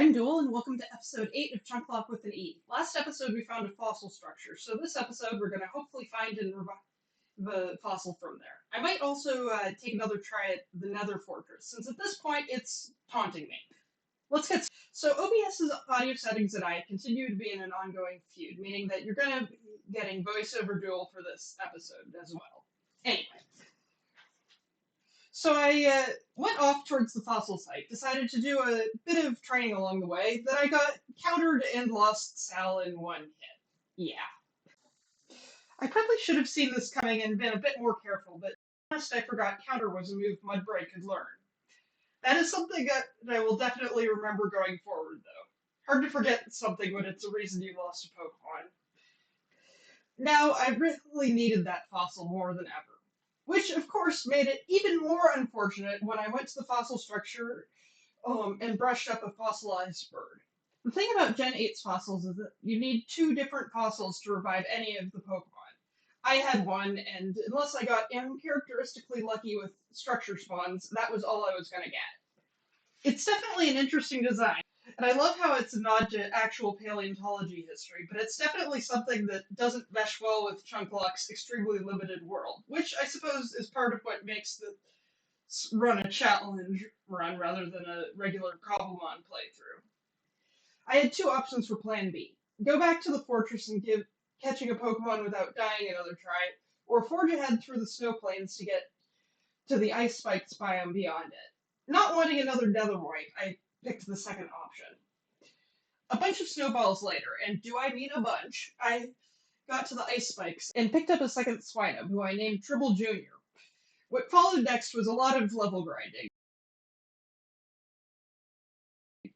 I'm Duel, and welcome to episode 8 of ChunkLocke with an E. Last episode we found a fossil structure, so this episode we're going to hopefully find and revive the fossil from there. I might also take another try at the nether fortress, since at this point it's taunting me. Let's get started. So OBS's audio settings and I continue to be in an ongoing feud, meaning that you're going to be getting voiceover Duel for this episode as well. Anyway. So I went off towards the fossil site, decided to do a bit of training along the way, then I got countered and lost Sal in one hit. Yeah. I probably should have seen this coming and been a bit more careful, but honest I forgot counter was a move Mudbray could learn. That is something that I will definitely remember going forward, though. Hard to forget something when it's a reason you lost a Pokemon. Now, I really needed that fossil more than ever. Which, of course, made it even more unfortunate when I went to the fossil structure and brushed up a fossilized bird. The thing about Gen 8's fossils is that you need 2 different fossils to revive any of the Pokemon. I had one, and unless I got uncharacteristically lucky with structure spawns, that was all I was going to get. It's definitely an interesting design, and I love how it's a nod to actual paleontology history, but it's definitely something that doesn't mesh well with ChunkLocke's extremely limited world, which I suppose is part of what makes the run a challenge run rather than a regular Cobblemon playthrough. I had 2 options for Plan B. Go back to the fortress and give catching a Pokemon without dying another try, or forge ahead through the snow plains to get to the ice spikes biome beyond it. Not wanting another Netherite, I picked the second option. A bunch of snowballs later, and do I mean a bunch, I got to the ice spikes and picked up a second Swinub, who I named Tribble Jr. What followed next was a lot of level grinding.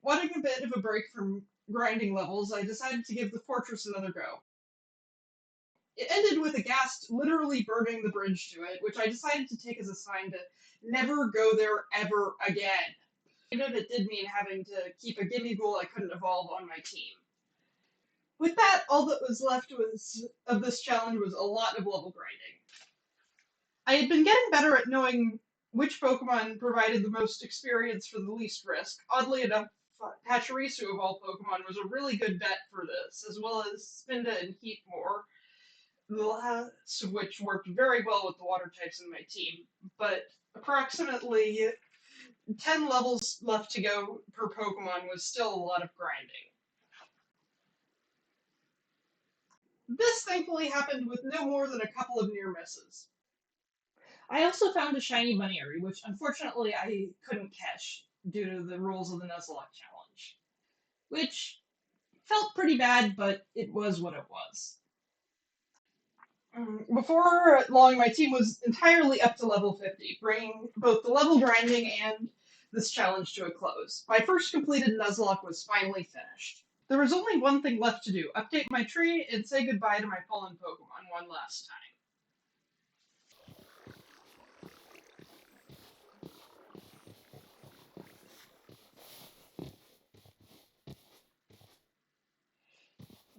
Wanting a bit of a break from grinding levels, I decided to give the fortress another go. It ended with a ghast literally burning the bridge to it, which I decided to take as a sign to never go there ever again. It did mean having to keep a gimme ghoul I couldn't evolve on my team. With that, all that was left of this challenge was a lot of level grinding. I had been getting better at knowing which Pokemon provided the most experience for the least risk. Oddly enough, Pachirisu of all Pokemon was a really good bet for this, as well as Spinda and Heatmore, the last of which worked very well with the water types in my team, but approximately 10 levels left to go per Pokemon was still a lot of grinding. This thankfully happened with no more than a couple of near misses. I also found a shiny Bunnyary, which unfortunately I couldn't catch due to the rules of the Nuzlocke challenge. Which felt pretty bad, but it was what it was. Before long, my team was entirely up to level 50, bringing both the level grinding and this challenge to a close. My first completed Nuzlocke was finally finished. There was only one thing left to do, update my tree and say goodbye to my fallen Pokemon one last time.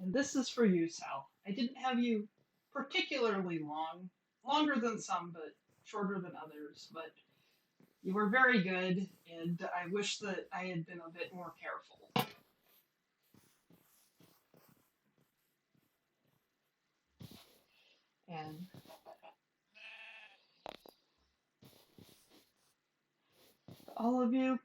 And this is for you, Sal. I didn't have you particularly long, longer than some, but shorter than others, but you were very good, and I wish that I had been a bit more careful. And all of you,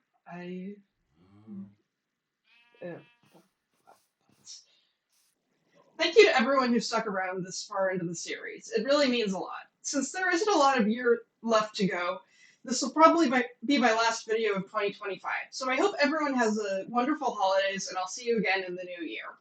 thank you to everyone who stuck around this far into the series. It really means a lot. Since there isn't a lot of year left to go, this will probably be my last video of 2025. So I hope everyone has a wonderful holidays, and I'll see you again in the new year.